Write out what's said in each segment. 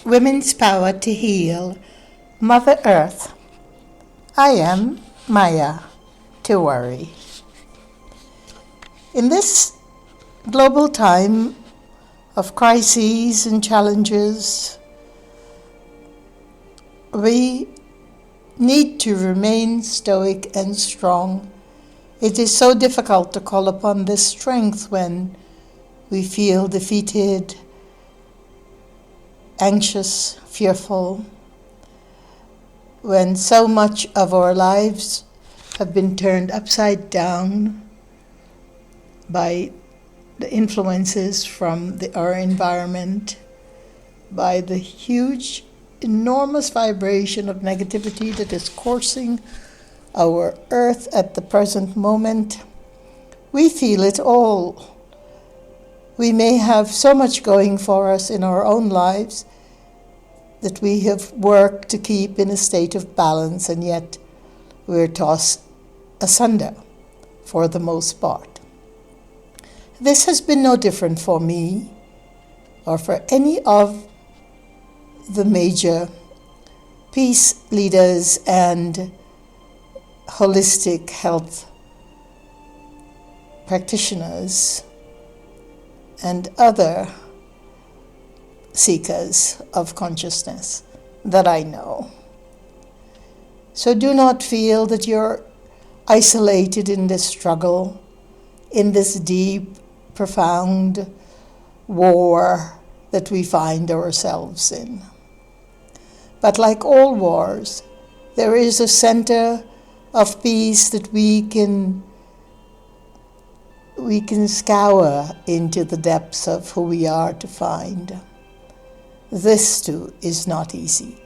Women's Power to Heal, Mother Earth. I am Maya Tiwari. In this global time of crises and challenges, we need to remain stoic and strong. It is so difficult to call upon this strength when we feel defeated, anxious, fearful, when so much of our lives have been turned upside down by the influences from our environment, by the huge, enormous vibration of negativity that is coursing our earth at the present moment. We feel it all. We may have so much going for us in our own lives that we have worked to keep in a state of balance, and yet we're tossed asunder for the most part. This has been no different for me or for any of the major peace leaders and holistic health practitioners and other seekers of consciousness that I know. So do not feel that you're isolated in this struggle, in this deep, profound war that we find ourselves in. But like all wars, there is a center of peace that we can scour into the depths of who we are to find. This too is not easy,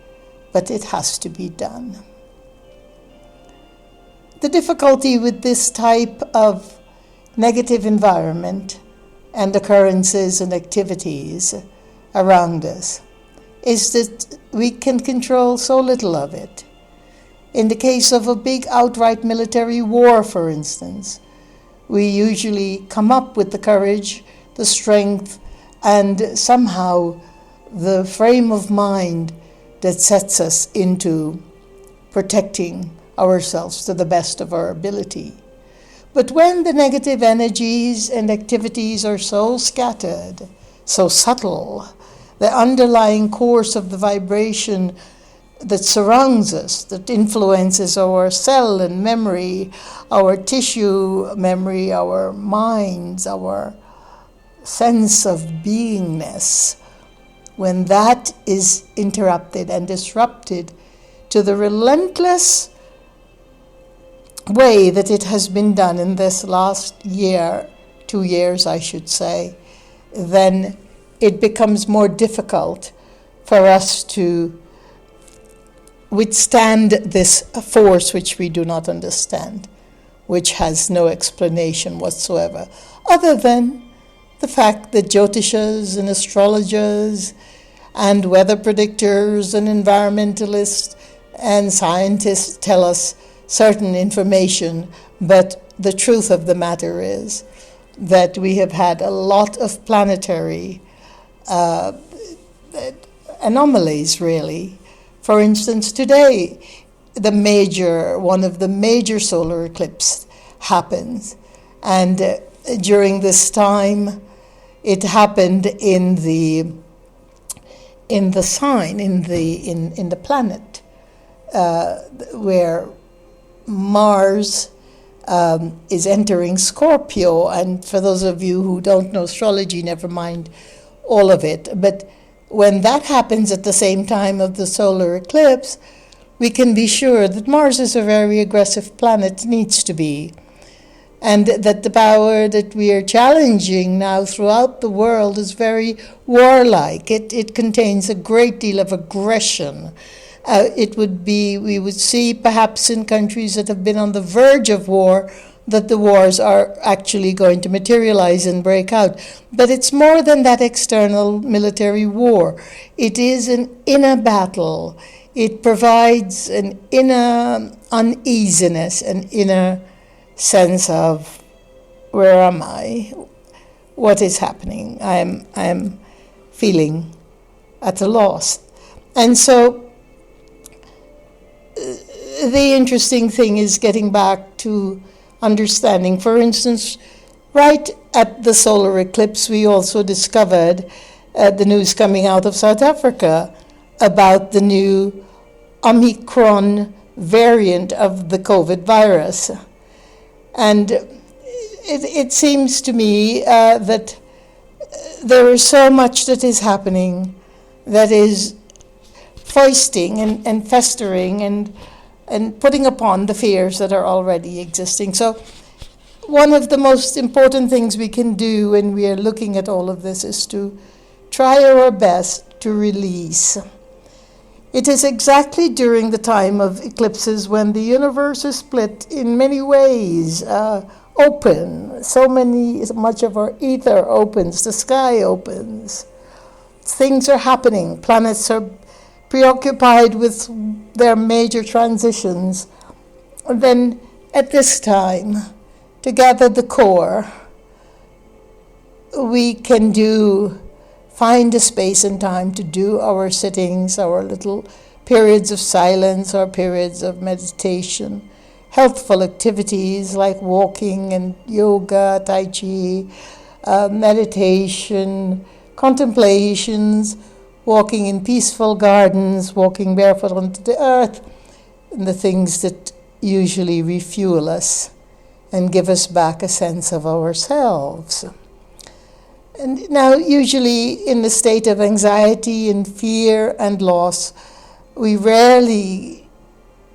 but it has to be done. The difficulty with this type of negative environment and occurrences and activities around us is that we can control so little of it. In the case of a big outright military war, for instance, we usually come up with the courage, the strength, and somehow the frame of mind that sets us into protecting ourselves to the best of our ability. But when the negative energies and activities are so scattered, so subtle, the underlying course of the vibration that surrounds us, that influences our cell and memory, our tissue memory, our minds, our sense of beingness, when that is interrupted and disrupted to the relentless way that it has been done in this last year, 2 years I should say, then it becomes more difficult for us to withstand this force which we do not understand, which has no explanation whatsoever, other than the fact that Jyotishas and astrologers and weather predictors and environmentalists and scientists tell us certain information, but the truth of the matter is that we have had a lot of planetary anomalies, really. For instance, today, one of the major solar eclipses happens, and during this time, it happened in the sign, in the planet, where Mars is entering Scorpio. And for those of you who don't know astrology, never mind all of it. But when that happens at the same time of the solar eclipse, we can be sure that Mars is a very aggressive planet, needs to be, and that the power that we are challenging now throughout the world is very warlike. It contains a great deal of aggression. We would see perhaps in countries that have been on the verge of war that the wars are actually going to materialize and break out. But it's more than that external military war. It is an inner battle. It provides an inner uneasiness, an inner sense of, where am I? What is happening? I am feeling at a loss. And so the interesting thing is getting back to understanding. For instance, right at the solar eclipse, we also discovered the news coming out of South Africa about the new Omicron variant of the COVID virus. And it seems to me that there is so much that is happening that is foisting and festering and putting upon the fears that are already existing. So one of the most important things we can do when we are looking at all of this is to try our best to release. It is exactly during the time of eclipses when the universe is split in many ways, open. So much of our ether opens, the sky opens. Things are happening. Planets are preoccupied with their major transitions. And then at this time, to gather the core, we can find a space and time to do our sittings, our little periods of silence, our periods of meditation, healthful activities like walking and yoga, tai chi, meditation, contemplations, walking in peaceful gardens, walking barefoot onto the earth, and the things that usually refuel us and give us back a sense of ourselves. And now, usually in the state of anxiety and fear and loss, we rarely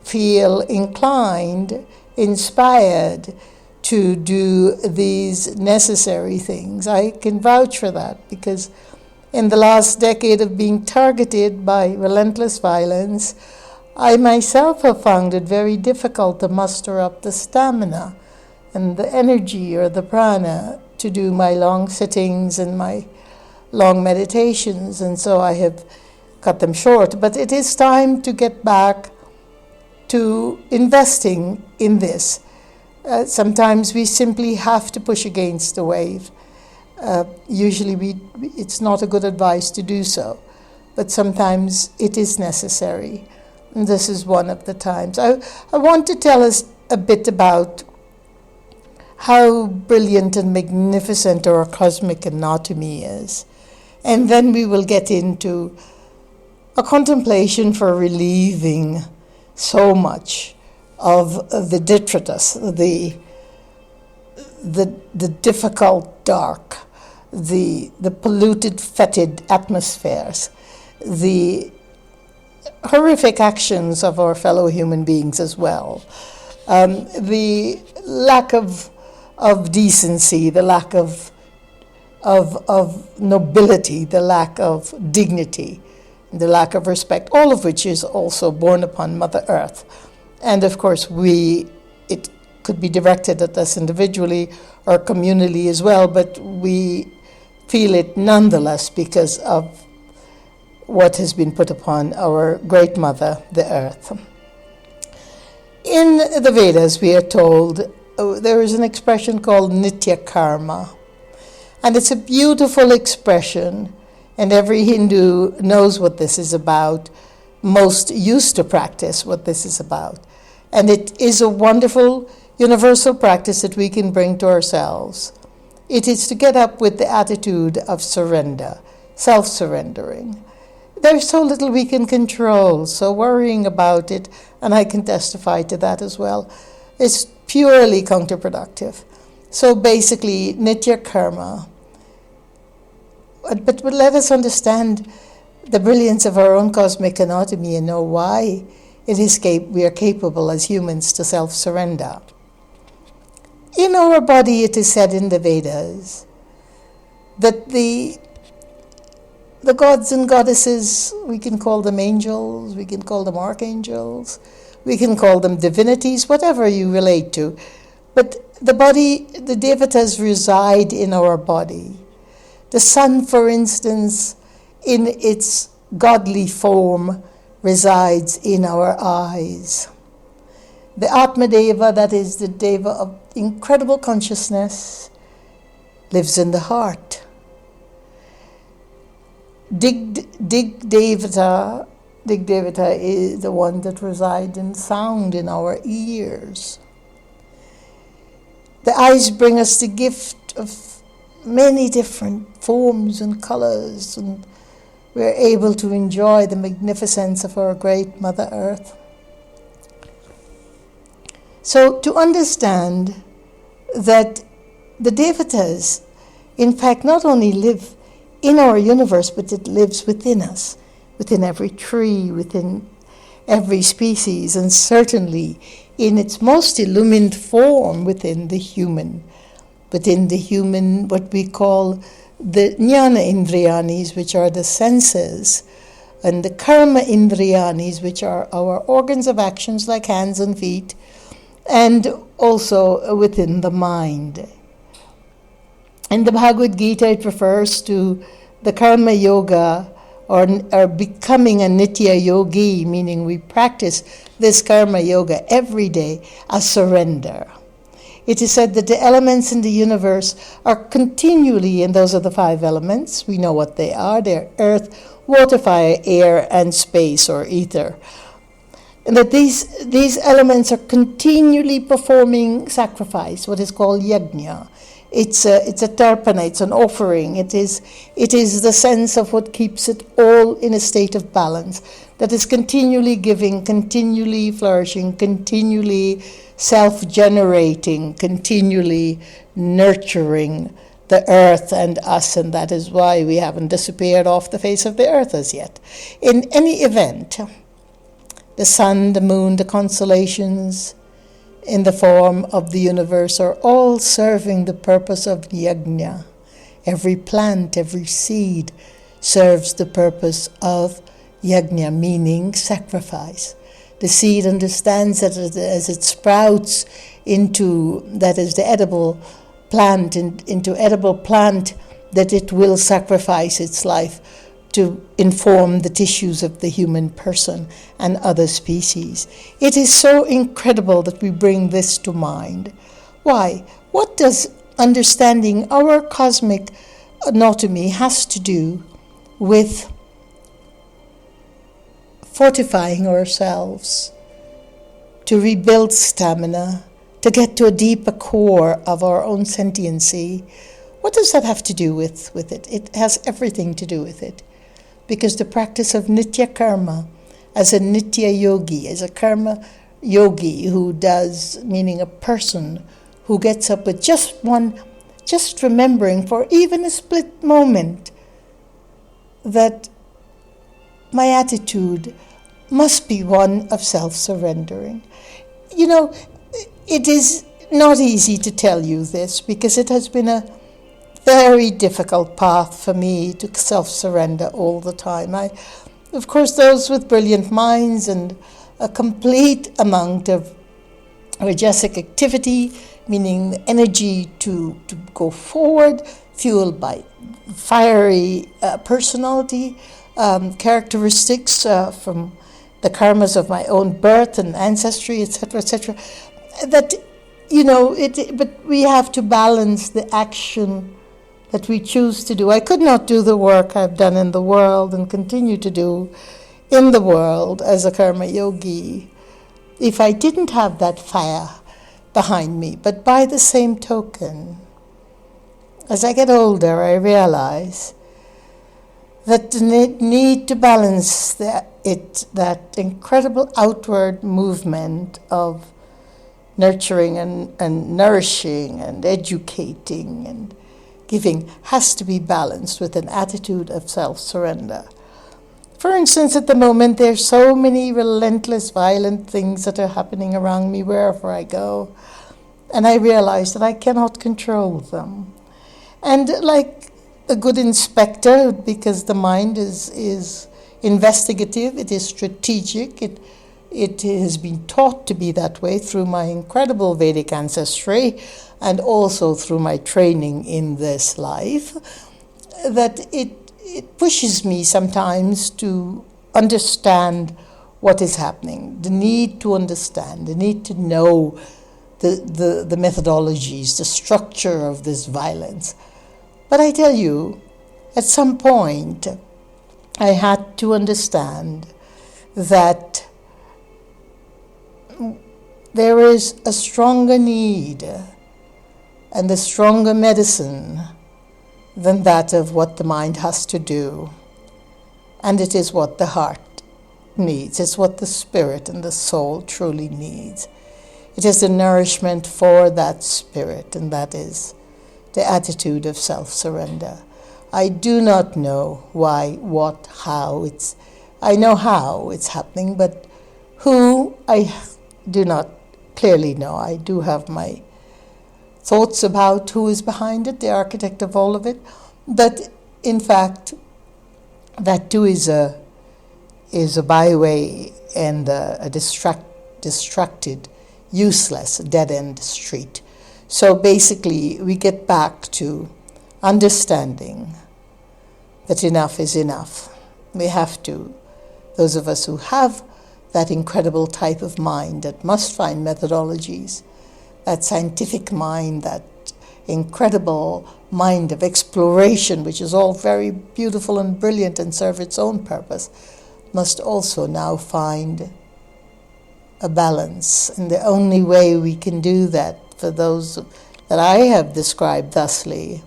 feel inclined, inspired to do these necessary things. I can vouch for that because in the last decade of being targeted by relentless violence, I myself have found it very difficult to muster up the stamina and the energy or the prana to do my long sittings and my long meditations, and so I have cut them short. But it is time to get back to investing in this. Sometimes we simply have to push against the wave. Usually it's not a good advice to do so, but sometimes it is necessary. And this is one of the times. I want to tell us a bit about how brilliant and magnificent our cosmic anatomy is. And then we will get into a contemplation for relieving so much of the detritus, the difficult dark, the polluted, fetid atmospheres, the horrific actions of our fellow human beings as well, the lack of decency, the lack of nobility, the lack of dignity, the lack of respect, all of which is also borne upon Mother Earth. And of course, it could be directed at us individually or communally as well, but we feel it nonetheless because of what has been put upon our great mother, the earth. In the Vedas, we are told there is an expression called Nitya Karma, and it's a beautiful expression, and every Hindu knows what this is about. Most used to practice what this is about. And it is a wonderful universal practice that we can bring to ourselves. It is to get up with the attitude of surrender, self-surrendering. There's so little we can control, so worrying about it, and I can testify to that as well, is purely counterproductive. So basically, Nitya Karma. But let us understand the brilliance of our own cosmic anatomy and know why we are capable as humans to self-surrender. In our body, it is said in the Vedas that the gods and goddesses, we can call them angels, we can call them archangels, we can call them divinities, whatever you relate to. But the body, the devatas reside in our body. The sun, for instance, in its godly form, resides in our eyes. The Atma Deva, that is the Deva of incredible consciousness, lives in the heart. Dig Devata is the one that resides in sound in our ears. The eyes bring us the gift of many different forms and colors, and we're able to enjoy the magnificence of our great Mother Earth. So to understand that the Devatas, in fact, not only live in our universe, but it lives within us, within every tree, within every species, and certainly in its most illumined form within the human, what we call the jnana indriyanis, which are the senses, and the karma indriyanis, which are our organs of actions like hands and feet, and also within the mind. In the Bhagavad Gita, it refers to the karma yoga, or becoming a nitya yogi, meaning we practice this karma yoga every day as surrender. It is said that the elements in the universe are continually, and those are the 5 elements, we know what they are, they're earth, water, fire, air, and space or ether. And that these elements are continually performing sacrifice, what is called yajna. It's a tarpana, it's an offering. It is the sense of what keeps it all in a state of balance, that is continually giving, continually flourishing, continually self-generating, continually nurturing the earth and us, and that is why we haven't disappeared off the face of the earth as yet. In any event, the sun, the moon, the constellations in the form of the universe are all serving the purpose of yajna. Every plant, every seed serves the purpose of yajna, meaning sacrifice. The seed understands that as it sprouts into, that is the edible plant, into edible plant, that it will sacrifice its life to inform the tissues of the human person and other species. It is so incredible that we bring this to mind. Why? What does understanding our cosmic anatomy has to do with fortifying ourselves, to rebuild stamina, to get to a deeper core of our own sentiency? What does that have to do with it? It has everything to do with it. Because the practice of Nitya Karma, as a Nitya yogi, as a karma yogi who does, meaning a person who gets up with just remembering for even a split moment that my attitude must be one of self-surrendering. You know, it is not easy to tell you this because it has been a very difficult path for me to self-surrender all the time. Of course, those with brilliant minds and a complete amount of rajasic activity, meaning energy to go forward, fueled by fiery personality, characteristics from the karmas of my own birth and ancestry, etc., that, but we have to balance the action that we choose to do. I could not do the work I've done in the world and continue to do in the world as a karma yogi if I didn't have that fire behind me. But by the same token, as I get older, I realize that the need to balance that incredible outward movement of nurturing and nourishing and educating and giving has to be balanced with an attitude of self-surrender. For instance, at the moment, there's so many relentless, violent things that are happening around me wherever I go, and I realize that I cannot control them. And like a good inspector, because the mind is investigative, it is strategic, it has been taught to be that way through my incredible Vedic ancestry and also through my training in this life, that it pushes me sometimes to understand what is happening, the need to understand, the need to know the methodologies, the structure of this violence. But I tell you, at some point, I had to understand that there is a stronger need and a stronger medicine than that of what the mind has to do. And it is what the heart needs. It's what the spirit and the soul truly needs. It is the nourishment for that spirit, and that is the attitude of self-surrender. I do not know why, what, how. I know how it's happening, but who, I do not clearly know. I do have my thoughts about who is behind it, the architect of all of it. But in fact, that too is a byway and a distracted, useless, dead-end street. So basically, we get back to understanding that enough is enough. We have to, those of us who have that incredible type of mind that must find methodologies, that scientific mind, that incredible mind of exploration, which is all very beautiful and brilliant and serve its own purpose, must also now find a balance. And the only way we can do that, for those that I have described thusly,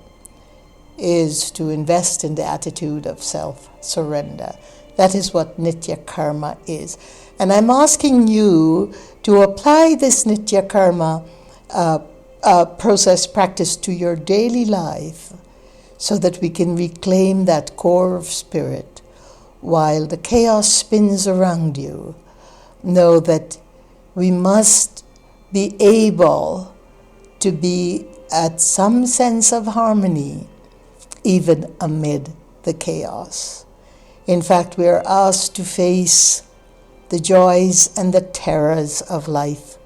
is to invest in the attitude of self-surrender. That is what Nitya Karma is. And I'm asking you to apply this Nitya Karma process practice to your daily life so that we can reclaim that core of spirit while the chaos spins around you. Know that we must be able to be at some sense of harmony even amid the chaos. In fact, we are asked to face the joys and the terrors of life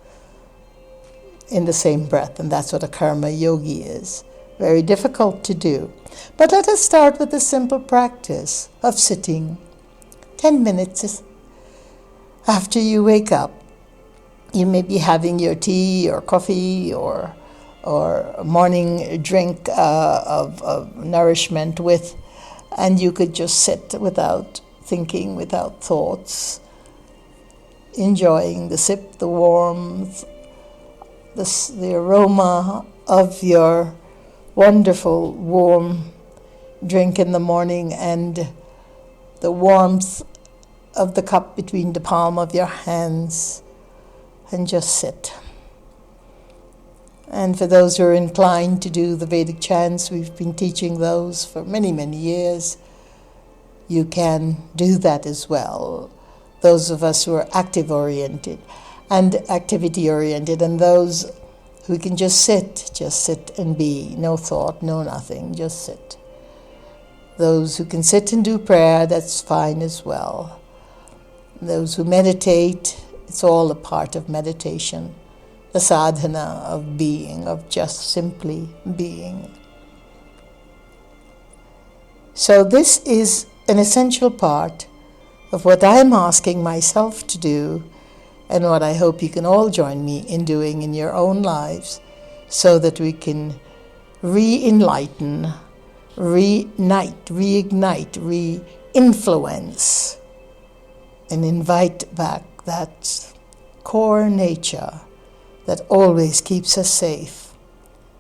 in the same breath, and that's what a karma yogi is. Very difficult to do. But let us start with the simple practice of sitting 10 minutes after you wake up. You may be having your tea or coffee or a morning drink of nourishment with, and you could just sit without thinking, without thoughts, enjoying the sip, the warmth, the aroma of your wonderful warm drink in the morning, and the warmth of the cup between the palm of your hands, and just sit. And for those who are inclined to do the Vedic chants, we've been teaching those for many, many years. You can do that as well. Those of us who are active-oriented and activity-oriented, and those who can just sit and be, no thought, no nothing, just sit. Those who can sit and do prayer, that's fine as well. Those who meditate, it's all a part of meditation, the sadhana of being, of just simply being. So this is an essential part of what I'm asking myself to do, and what I hope you can all join me in doing in your own lives, so that we can re-enlighten, reignite, re-influence, and invite back that core nature that always keeps us safe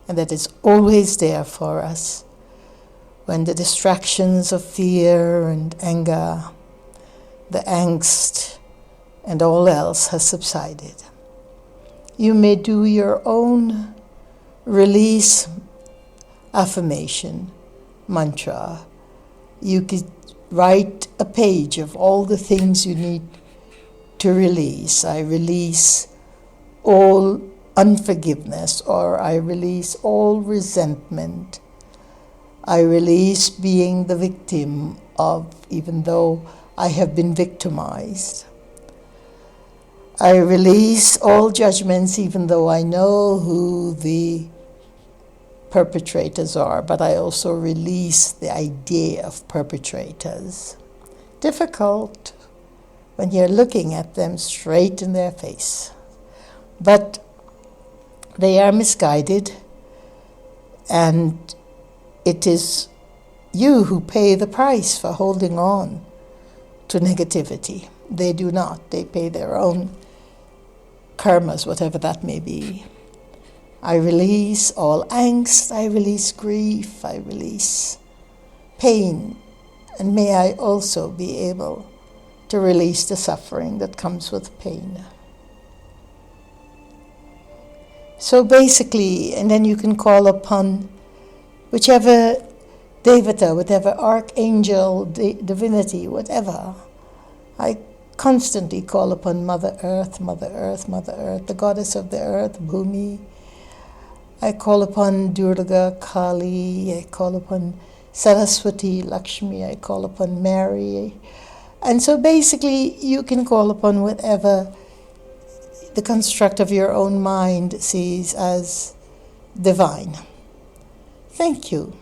and that is always there for us when the distractions of fear and anger, the angst, and all else has subsided. You may do your own release affirmation, mantra. You could write a page of all the things you need to release. I release all unforgiveness, or I release all resentment. I release being the victim of, even though I have been victimized. I release all judgments, even though I know who the perpetrators are, but I also release the idea of perpetrators. Difficult when you're looking at them straight in their face. But they are misguided, and it is you who pay the price for holding on to negativity. They do not. They pay their own karmas, whatever that may be. I release all angst, I release grief, I release pain, and may I also be able to release the suffering that comes with pain. So basically, and then you can call upon whichever devata, whatever archangel, divinity, whatever. I constantly call upon Mother Earth, Mother Earth, Mother Earth, the goddess of the earth, Bhumi. I call upon Durga, Kali, I call upon Saraswati, Lakshmi, I call upon Mary. And so basically you can call upon whatever the construct of your own mind sees as divine. Thank you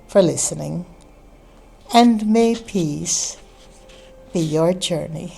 for listening, and may peace be your journey.